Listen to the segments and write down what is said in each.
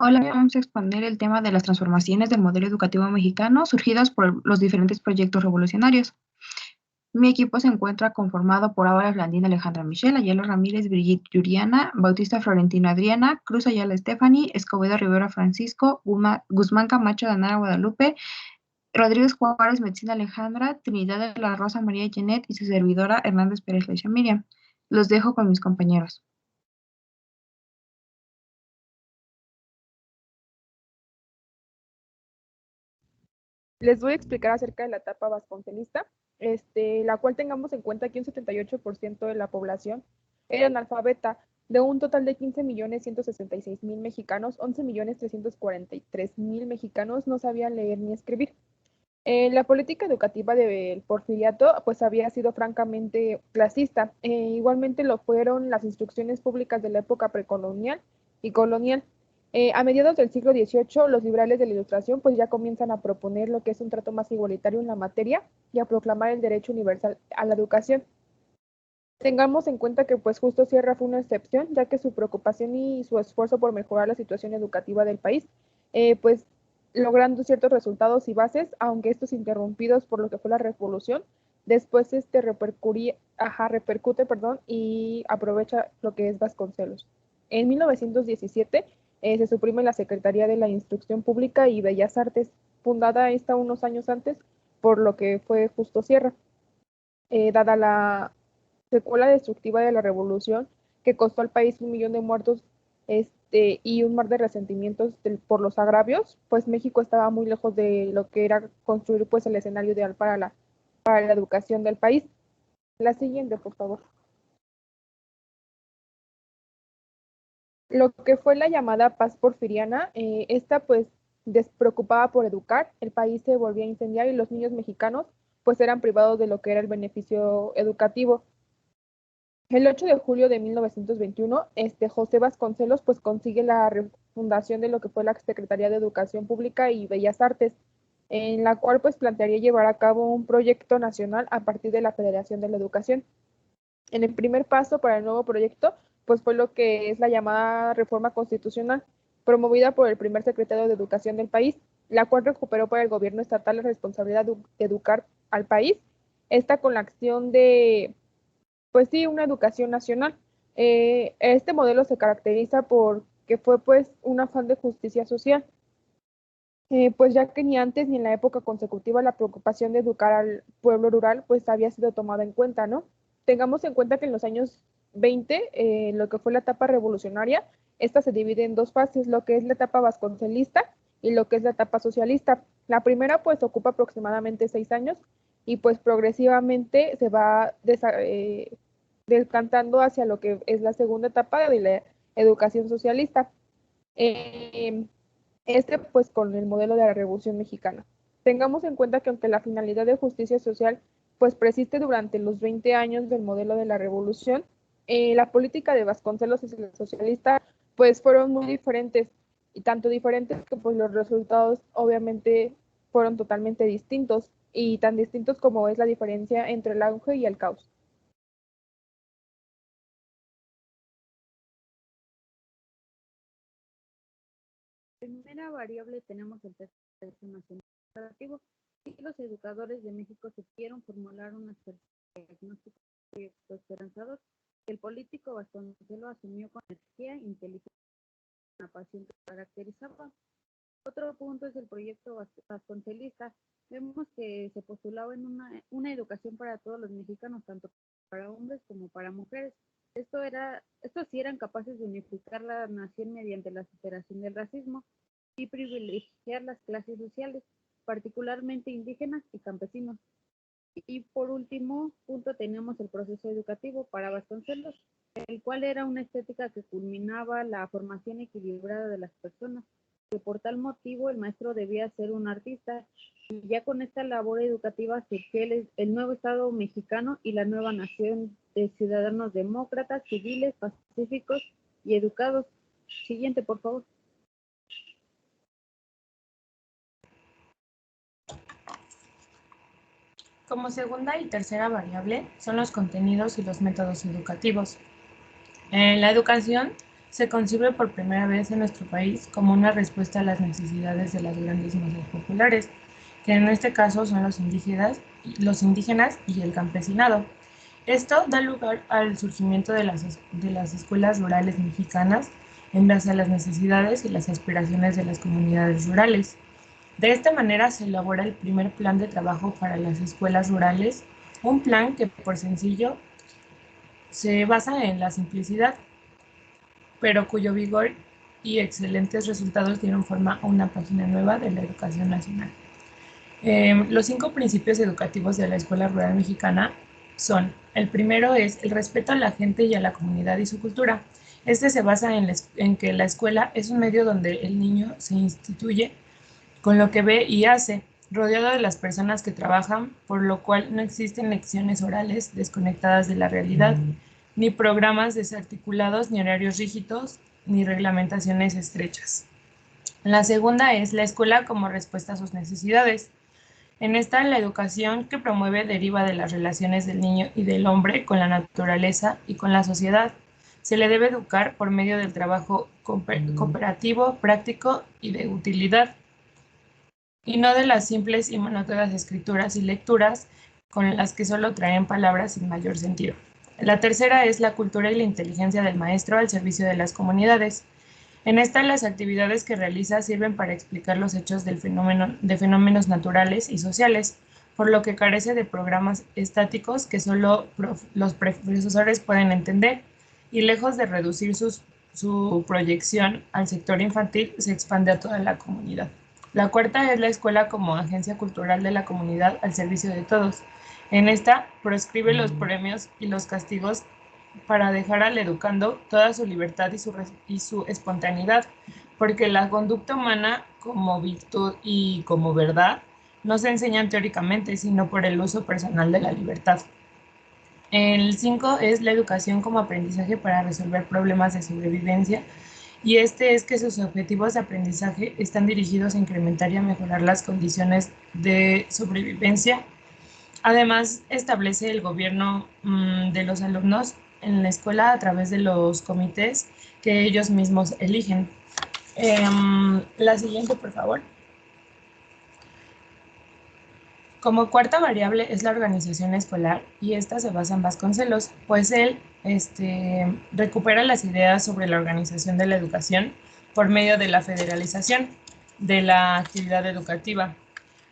Hola, vamos a exponer el tema de las transformaciones del modelo educativo mexicano surgidas por los diferentes proyectos revolucionarios. Mi equipo se encuentra conformado por Aura Blandín, Alejandra Michelle, Ayala Ramírez, Brigitte Yuriana, Bautista Florentino Adriana, Cruz Ayala Stephanie, Escobedo Rivera Francisco, Guzmán Camacho Danara Guadalupe, Rodríguez Juárez Medicina Alejandra, Trinidad de la Rosa María Janet y su servidora Hernández Pérez Luisa Miriam. Los dejo con mis compañeros. Les voy a explicar acerca de la etapa vasconcelista, la cual tengamos en cuenta que un 78% de la población era analfabeta. De un total de 15.166.000 mexicanos, 11.343.000 mexicanos no sabían leer ni escribir. La política educativa del porfiriato pues había sido francamente clasista. Igualmente lo fueron las instrucciones públicas de la época precolonial y colonial. A mediados del siglo XVIII, los liberales de la Ilustración pues ya comienzan a proponer lo que es un trato más igualitario en la materia y a proclamar el derecho universal a la educación. Tengamos en cuenta que pues Justo Sierra fue una excepción, ya que su preocupación y su esfuerzo por mejorar la situación educativa del país, pues logrando ciertos resultados y bases, aunque estos interrumpidos por lo que fue la revolución, después repercute, y aprovecha lo que es Vasconcelos. En 1917 se suprime la Secretaría de la Instrucción Pública y Bellas Artes, fundada esta unos años antes por lo que fue Justo Sierra. Dada la secuela destructiva de la revolución que costó al país 1 millón de muertos y un mar de resentimientos por los agravios, pues México estaba muy lejos de lo que era construir pues el escenario ideal para la educación del país. La siguiente, por favor. Lo que fue la llamada paz porfiriana, esta pues despreocupada por educar, el país se volvía a incendiar y los niños mexicanos pues eran privados de lo que era el beneficio educativo. El 8 de julio de 1921, José Vasconcelos pues consigue la refundación de lo que fue la Secretaría de Educación Pública y Bellas Artes, en la cual pues plantearía llevar a cabo un proyecto nacional a partir de la Federación de la Educación. En el primer paso para el nuevo proyecto pues fue lo que es la llamada reforma constitucional, promovida por el primer secretario de Educación del país, la cual recuperó para el gobierno estatal la responsabilidad de educar al país, esta con la acción de pues sí, una educación nacional. Este modelo se caracteriza por que fue pues un afán de justicia social, pues ya que ni antes ni en la época consecutiva la preocupación de educar al pueblo rural pues había sido tomada en cuenta, ¿no? Tengamos en cuenta que en los años 20, lo que fue la etapa revolucionaria, esta se divide en dos fases, lo que es la etapa vasconcelista y lo que es la etapa socialista. La primera pues ocupa aproximadamente 6 años y pues progresivamente se va descantando hacia lo que es la segunda etapa de la educación socialista. Eh, pues con el modelo de la Revolución Mexicana. Tengamos en cuenta que aunque la finalidad de justicia social pues persiste durante los 20 años del modelo de la Revolución, la política de Vasconcelos y la socialista pues fueron muy diferentes y tanto diferentes que pues los resultados obviamente fueron totalmente distintos y tan distintos como es la diferencia entre el auge y el caos. Primera variable tenemos el test nacional educativo y los educadores de México supieron formular un diagnóstico esperanzador que el político Vasconcelos asumió con energía, inteligencia y una pasión que caracterizaba. Otro punto es el proyecto vasconcelista. Vemos que se postulaba en una educación para todos los mexicanos, tanto para hombres como para mujeres. Estos sí eran capaces de unificar la nación mediante la superación del racismo y privilegiar las clases sociales, particularmente indígenas y campesinos. Y por último punto tenemos el proceso educativo para Vasconcelos, el cual era una estética que culminaba la formación equilibrada de las personas, que por tal motivo el maestro debía ser un artista, y ya con esta labor educativa surgió el nuevo Estado mexicano y la nueva nación de ciudadanos demócratas, civiles, pacíficos y educados. Siguiente, por favor. Como segunda y tercera variable son los contenidos y los métodos educativos. La educación se concibe por primera vez en nuestro país como una respuesta a las necesidades de las grandes masas populares, que en este caso son los indígenas y el campesinado. Esto da lugar al surgimiento de las escuelas rurales mexicanas en base a las necesidades y las aspiraciones de las comunidades rurales. De esta manera se elabora el primer plan de trabajo para las escuelas rurales, un plan que por sencillo se basa en la simplicidad, pero cuyo vigor y excelentes resultados dieron forma a una página nueva de la educación nacional. Los 5 principios educativos de la Escuela Rural Mexicana son: el primero es el respeto a la gente y a la comunidad y su cultura. Este se basa en que la escuela es un medio donde el niño se instituye con lo que ve y hace, rodeado de las personas que trabajan, por lo cual no existen lecciones orales desconectadas de la realidad, ni programas desarticulados, ni horarios rígidos, ni reglamentaciones estrechas. La segunda es la escuela como respuesta a sus necesidades. En esta, la educación que promueve deriva de las relaciones del niño y del hombre con la naturaleza y con la sociedad. Se le debe educar por medio del trabajo cooperativo, práctico y de utilidad, y no de las simples y monótonas escrituras y lecturas con las que solo traen palabras sin mayor sentido. La tercera es la cultura y la inteligencia del maestro al servicio de las comunidades. En esta, las actividades que realiza sirven para explicar los hechos de fenómenos naturales y sociales, por lo que carece de programas estáticos que solo los profesores pueden entender, y lejos de reducir su proyección al sector infantil, se expande a toda la comunidad. La cuarta es la escuela como agencia cultural de la comunidad al servicio de todos. En esta, proscribe los premios y los castigos para dejar al educando toda su libertad y su espontaneidad, porque la conducta humana como virtud y como verdad no se enseñan teóricamente, sino por el uso personal de la libertad. El 5 es la educación como aprendizaje para resolver problemas de sobrevivencia, y este es que sus objetivos de aprendizaje están dirigidos a incrementar y a mejorar las condiciones de sobrevivencia. Además, establece el gobierno de los alumnos en la escuela a través de los comités que ellos mismos eligen. La siguiente, por favor. Como cuarta variable es la organización escolar, y esta se basa en Vasconcelos, pues él recupera las ideas sobre la organización de la educación por medio de la federalización de la actividad educativa,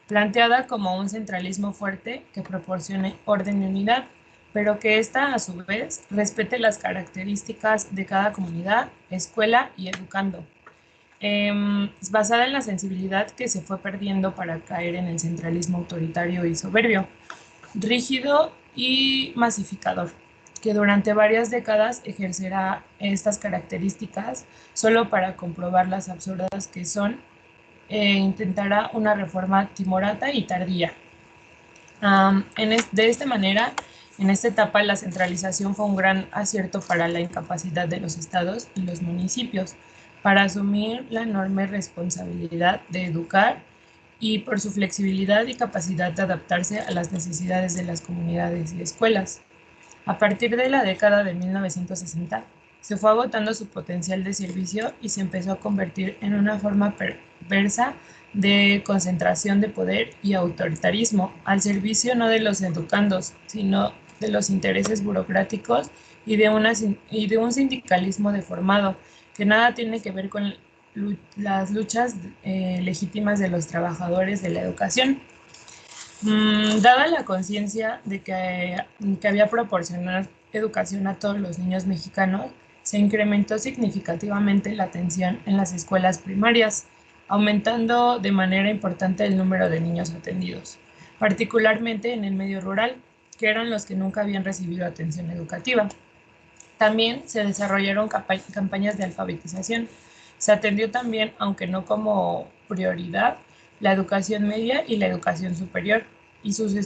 planteada como un centralismo fuerte que proporcione orden y unidad, pero que ésta a su vez respete las características de cada comunidad, escuela y educando, basada en la sensibilidad que se fue perdiendo para caer en el centralismo autoritario y soberbio, rígido y masificador, que durante varias décadas ejercerá estas características solo para comprobar las absurdas que son, intentará una reforma timorata y tardía. De esta manera, en esta etapa, la centralización fue un gran acierto para la incapacidad de los estados y los municipios para asumir la enorme responsabilidad de educar, y por su flexibilidad y capacidad de adaptarse a las necesidades de las comunidades y escuelas. A partir de la década de 1960, se fue agotando su potencial de servicio y se empezó a convertir en una forma perversa de concentración de poder y autoritarismo, al servicio no de los educandos, sino de los intereses burocráticos y de un sindicalismo deformado, que nada tiene que ver con las luchas legítimas de los trabajadores de la educación. Dada la conciencia de que había proporcionar educación a todos los niños mexicanos, se incrementó significativamente la atención en las escuelas primarias, aumentando de manera importante el número de niños atendidos, particularmente en el medio rural, que eran los que nunca habían recibido atención educativa. También se desarrollaron campañas de alfabetización. Se atendió también, aunque no como prioridad, la educación media y la educación superior, y se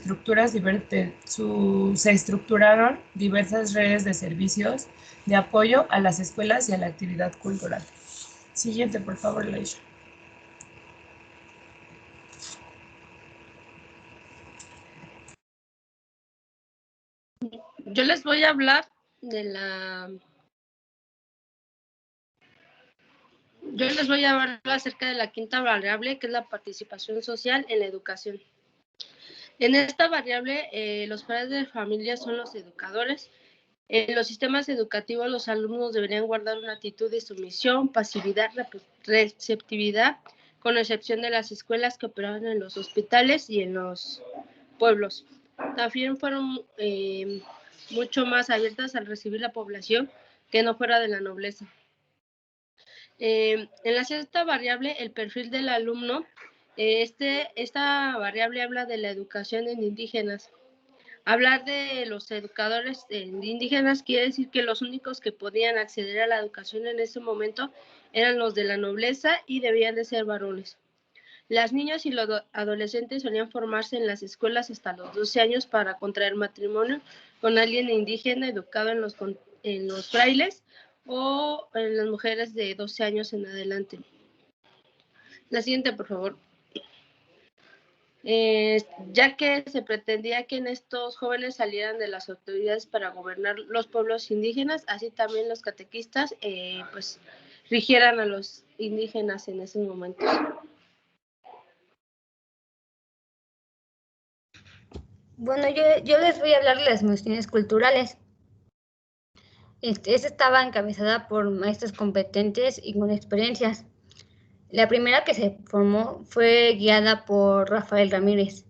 estructuraron diversas redes de servicios de apoyo a las escuelas y a la actividad cultural. Siguiente, por favor, Laisha. Yo les voy a hablar de la Yo les voy a hablar acerca de la quinta variable, que es la participación social en la educación. En esta variable, los padres de familia son los educadores. En los sistemas educativos, los alumnos deberían guardar una actitud de sumisión, pasividad, receptividad, con excepción de las escuelas que operaban en los hospitales y en los pueblos. También fueron mucho más abiertas al recibir la población que no fuera de la nobleza. En la sexta variable, el perfil del alumno, esta variable habla de la educación en indígenas. Hablar de los educadores indígenas quiere decir que los únicos que podían acceder a la educación en ese momento eran los de la nobleza y debían de ser varones. Las niñas y los adolescentes solían formarse en las escuelas hasta los 12 años para contraer matrimonio con alguien indígena educado en los frailes o en las mujeres de 12 años en adelante. La siguiente, por favor. Ya que se pretendía que en estos jóvenes salieran de las autoridades para gobernar los pueblos indígenas, así también los catequistas pues rigieran a los indígenas en esos momentos. Bueno, yo les voy a hablar de las misiones culturales. Esta estaba encabezada por maestros competentes y con experiencias. La primera que se formó fue guiada por Rafael Ramírez.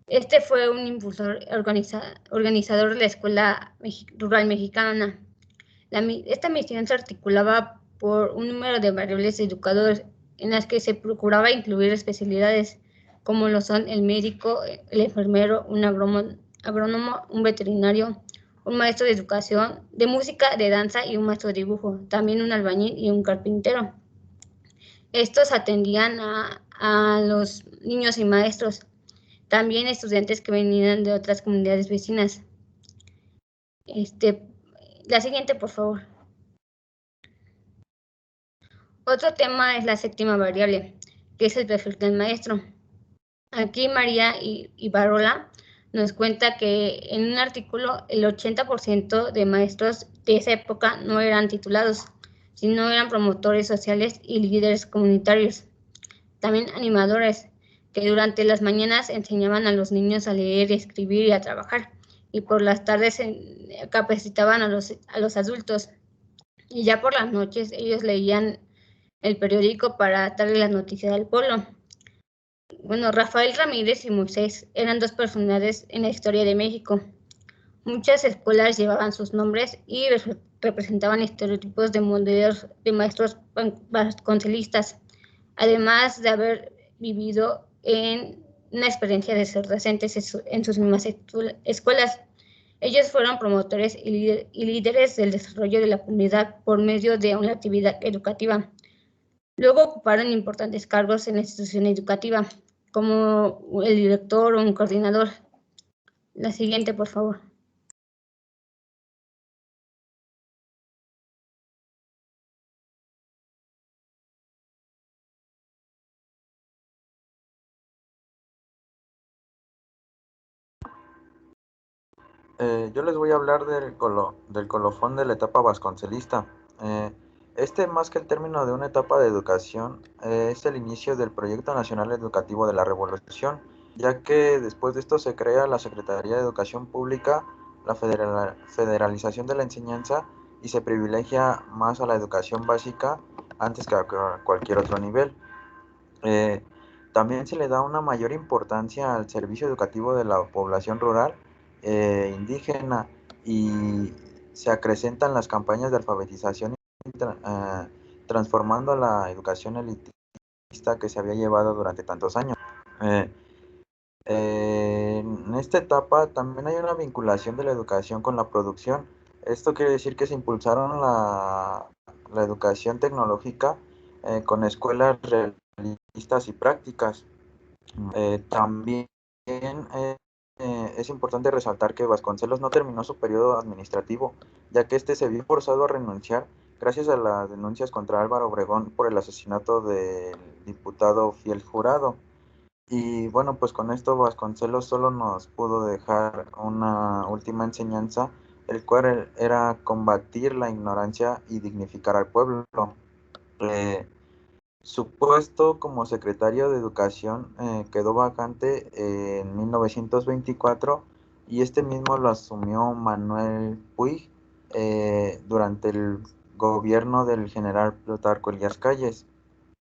Este fue un impulsor organizador de la Escuela Rural Mexicana. Esta misión se articulaba por un número de variables educadores en las que se procuraba incluir especialidades como lo son el médico, el enfermero, un agrónomo, un veterinario, un maestro de educación, de música, de danza y un maestro de dibujo, también un albañil y un carpintero. Estos atendían a los niños y maestros, también estudiantes que venían de otras comunidades vecinas. La siguiente, por favor. Otro tema es la séptima variable, que es el perfil del maestro. Aquí María Ibarrola nos cuenta que en un artículo el 80% de maestros de esa época no eran titulados, sino eran promotores sociales y líderes comunitarios. También animadores, que durante las mañanas enseñaban a los niños a leer, escribir y a trabajar, y por las tardes capacitaban a los adultos. Y ya por las noches ellos leían el periódico para darle las noticias al pueblo. Bueno, Rafael Ramírez y Moisés eran dos personajes en la historia de México. Muchas escuelas llevaban sus nombres y representaban estereotipos de modelos de maestros vasconcelistas, además de haber vivido en una experiencia de ser docentes en sus mismas escuelas. Ellos fueron promotores y líderes del desarrollo de la comunidad por medio de una actividad educativa. Luego ocuparon importantes cargos en la institución educativa, como el director o un coordinador. La siguiente, por favor. Yo les voy a hablar del colofón de la etapa vasconcelista. Más que el término de una etapa de educación, es el inicio del Proyecto Nacional Educativo de la Revolución, ya que después de esto se crea la Secretaría de Educación Pública, la federalización de la enseñanza y se privilegia más a la educación básica antes que a cualquier otro nivel. También se le da una mayor importancia al servicio educativo de la población rural indígena y se acrecentan las campañas de alfabetización transformando la educación elitista que se había llevado durante tantos años. En esta etapa también hay una vinculación de la educación con la producción. Esto quiere decir que se impulsaron la educación tecnológica con escuelas realistas y prácticas. También es importante resaltar que Vasconcelos no terminó su periodo administrativo, ya que este se vio forzado a renunciar gracias a las denuncias contra Álvaro Obregón por el asesinato del diputado Fiel Jurado. Y bueno, pues con esto Vasconcelos solo nos pudo dejar una última enseñanza, el cual era combatir la ignorancia y dignificar al pueblo. Su puesto como secretario de Educación quedó vacante en 1924 y este mismo lo asumió Manuel Puig durante el gobierno del general Plutarco Elías Calles.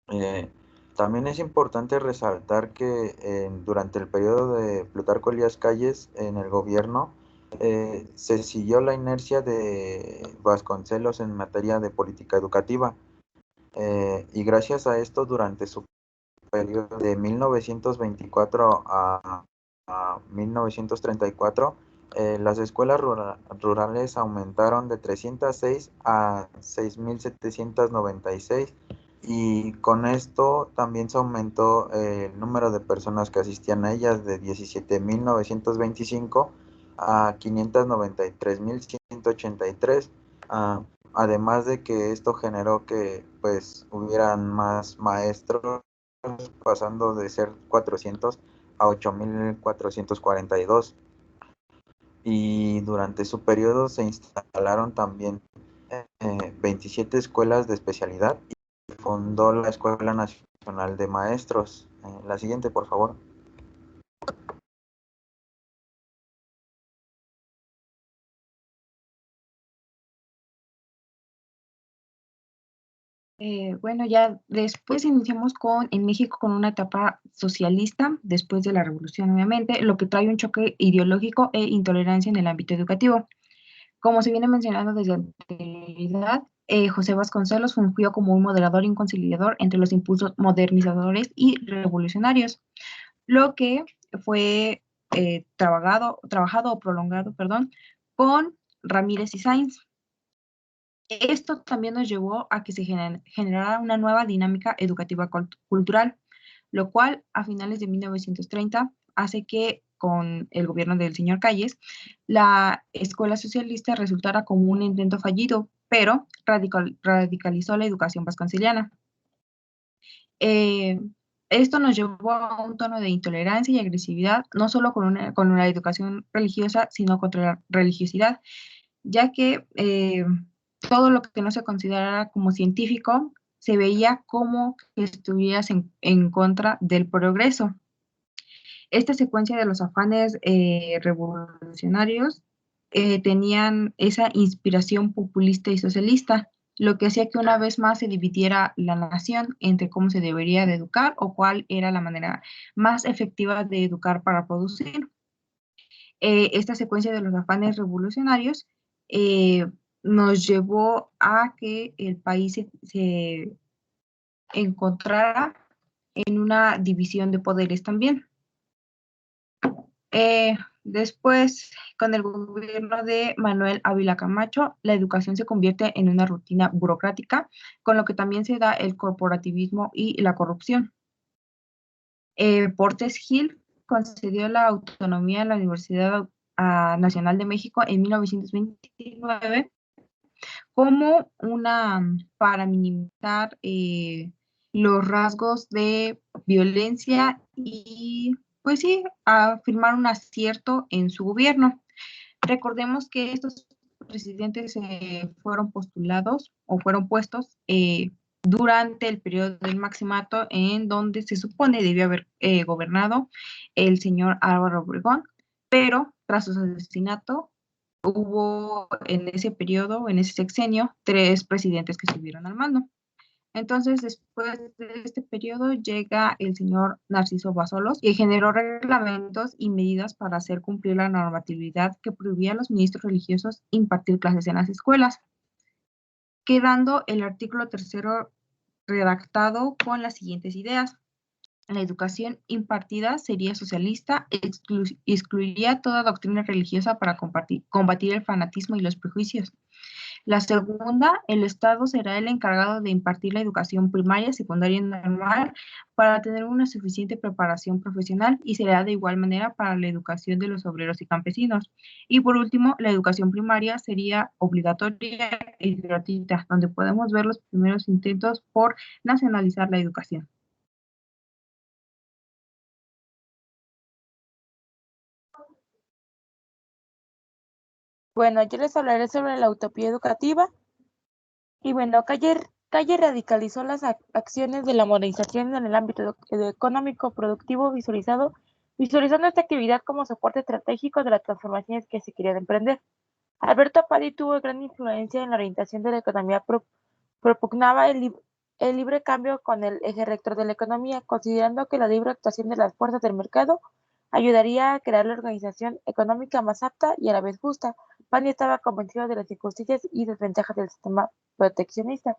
Eh, También es importante resaltar que durante el periodo de Plutarco Elías Calles en el gobierno se siguió la inercia de Vasconcelos en materia de política educativa. Y gracias a esto, durante su periodo de 1924 a 1934, las escuelas rurales aumentaron de 306 a 6.796 y con esto también se aumentó el número de personas que asistían a ellas de 17.925 a 593.183. Además de que esto generó que pues hubieran más maestros, pasando de ser 400 a 8.442. Y durante su periodo se instalaron también 27 escuelas de especialidad y fundó la Escuela Nacional de Maestros. La siguiente, por favor. Bueno, ya después iniciamos en México con una etapa socialista, después de la revolución, obviamente, lo que trae un choque ideológico e intolerancia en el ámbito educativo. Como se viene mencionando desde anterioridad, José Vasconcelos fungió como un moderador y un conciliador entre los impulsos modernizadores y revolucionarios, lo que fue trabajado o prolongado, perdón, con Ramírez y Sáenz. Esto también nos llevó a que se generara una nueva dinámica educativa cultural, lo cual a finales de 1930 hace que con el gobierno del señor Calles, la escuela socialista resultara como un intento fallido, pero radicalizó la educación vasconceliana. Eh, Esto nos llevó a un tono de intolerancia y agresividad, no solo con la educación religiosa, sino contra la religiosidad, ya que todo lo que no se considerara como científico se veía como que estuvieras en contra del progreso. Esta secuencia de los afanes revolucionarios tenían esa inspiración populista y socialista, lo que hacía que una vez más se dividiera la nación entre cómo se debería de educar o cuál era la manera más efectiva de educar para producir. Esta secuencia de los afanes revolucionarios nos llevó a que el país se encontrara en una división de poderes también. Después, con el gobierno de Manuel Ávila Camacho, la educación se convierte en una rutina burocrática, con lo que también se da el corporativismo y la corrupción. Portes Gil concedió la autonomía a la Universidad Nacional de México en 1929 como para minimizar los rasgos de violencia y, pues sí, afirmar un acierto en su gobierno. Recordemos que estos presidentes fueron postulados o fueron puestos durante el periodo del maximato en donde se supone debió haber gobernado el señor Álvaro Obregón, pero tras su asesinato hubo en ese periodo, en ese sexenio, 3 presidentes que estuvieron al mando. Entonces, después de este periodo llega el señor Narciso Basolos y generó reglamentos y medidas para hacer cumplir la normatividad que prohibía a los ministros religiosos impartir clases en las escuelas, quedando el artículo 3º redactado con las siguientes ideas. La educación impartida sería socialista, excluiría toda doctrina religiosa para combatir el fanatismo y los prejuicios. La segunda, el Estado será el encargado de impartir la educación primaria, secundaria y normal para tener una suficiente preparación profesional y será de igual manera para la educación de los obreros y campesinos. Y por último, la educación primaria sería obligatoria y gratuita, donde podemos ver los primeros intentos por nacionalizar la educación. Bueno, yo les hablaré sobre la utopía educativa. Y bueno, Calle radicalizó las acciones de la modernización en el ámbito económico productivo, visualizando esta actividad como soporte estratégico de las transformaciones que se querían emprender. Alberto Padi tuvo gran influencia en la orientación de la economía, propugnaba el libre cambio con el eje rector de la economía, considerando que la libre actuación de las fuerzas del mercado ayudaría a crear la organización económica más apta y a la vez justa. Padi estaba convencido de las injusticias y desventajas del sistema proteccionista.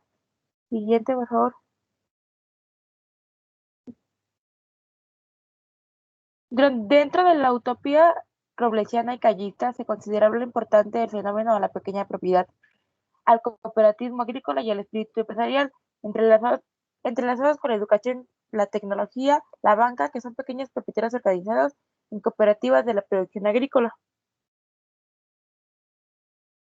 Siguiente, por favor. Dentro de la utopía roblesiana y callista se consideraba lo importante el fenómeno de la pequeña propiedad, al cooperativismo agrícola y al espíritu empresarial, entrelazados con la educación, la tecnología, la banca, que son pequeños propietarios organizados en cooperativas de la producción agrícola.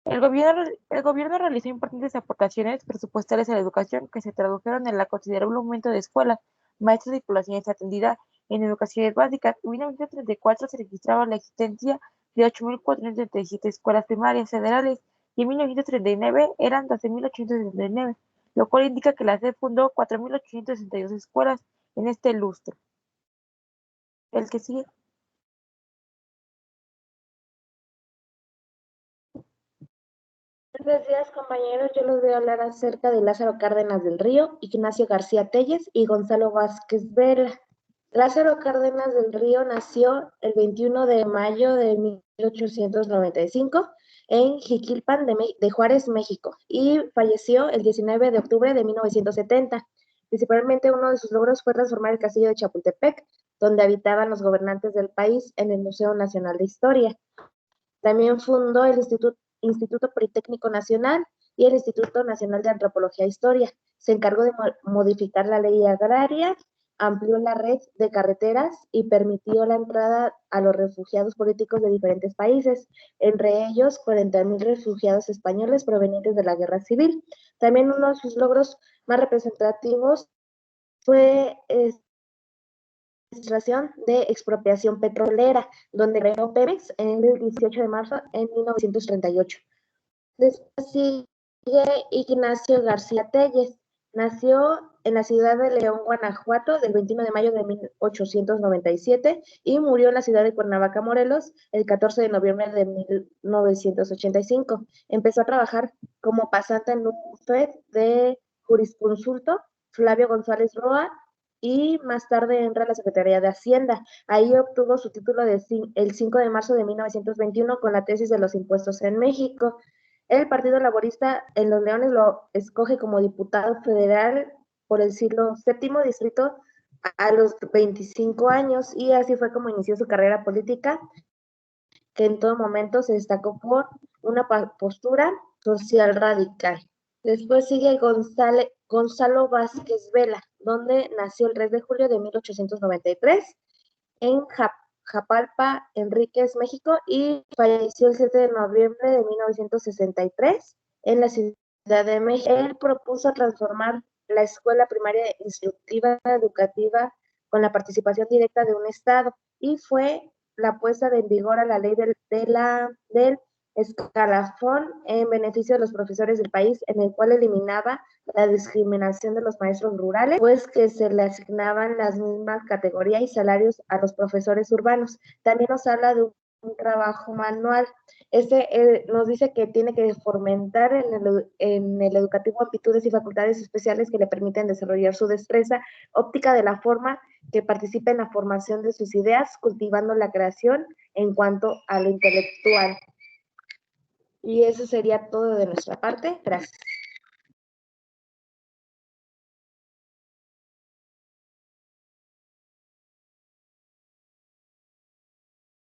El gobierno realizó importantes aportaciones presupuestarias a la educación que se tradujeron en el considerable aumento de escuelas, maestros y población atendida en educaciones básicas. En 1934 se registraba la existencia de 8.437 escuelas primarias federales y en 1939 eran 12.879, lo cual indica que la SEP fundó 4.862 escuelas en este lustro. El que sigue. Buenos días, compañeros. Yo les voy a hablar acerca de Lázaro Cárdenas del Río, Ignacio García Telles y Gonzalo Vázquez Vela. Lázaro Cárdenas del Río nació el 21 de mayo de 1895 en Jiquilpan de Juárez, México, y falleció el 19 de octubre de 1970. Principalmente uno de sus logros fue transformar el castillo de Chapultepec, donde habitaban los gobernantes del país, en el Museo Nacional de Historia. También fundó el Instituto Politécnico Nacional y el Instituto Nacional de Antropología e Historia. Se encargó de modificar la ley agraria, amplió la red de carreteras y permitió la entrada a los refugiados políticos de diferentes países, entre ellos 40.000 refugiados españoles provenientes de la Guerra Civil. También uno de sus logros más representativos fue administración de expropiación petrolera, donde creó Pemex en el 18 de marzo de 1938. Después sigue Ignacio García Telles. Nació en la ciudad de León, Guanajuato, del 21 de mayo de 1897 y murió en la ciudad de Cuernavaca, Morelos, el 14 de noviembre de 1985. Empezó a trabajar como pasante en un bufet de jurisconsulto, Flavio González Roa, y más tarde entra a la Secretaría de Hacienda. Ahí obtuvo su título el 5 de marzo de 1921 con la tesis de los impuestos en México. El Partido Laborista en Los Leones lo escoge como diputado federal por el siglo VII distrito a los 25 años y así fue como inició su carrera política, que en todo momento se destacó por una postura social radical. Después sigue Gonzalo Vázquez Vela, donde nació el 3 de julio de 1893 en Japalpa, Enríquez, México, y falleció el 7 de noviembre de 1963 en la Ciudad de México. Él propuso transformar la escuela primaria instructiva educativa con la participación directa de un Estado y fue la puesta en vigor a la ley del escalafón en beneficio de los profesores del país, en el cual eliminaba la discriminación de los maestros rurales, pues que se le asignaban las mismas categorías y salarios a los profesores urbanos. También nos habla de un trabajo manual. Nos dice que tiene que fomentar en el educativo aptitudes y facultades especiales que le permiten desarrollar su destreza óptica de la forma que participe en la formación de sus ideas, cultivando la creación en cuanto a lo intelectual. Y eso sería todo de nuestra parte. Gracias.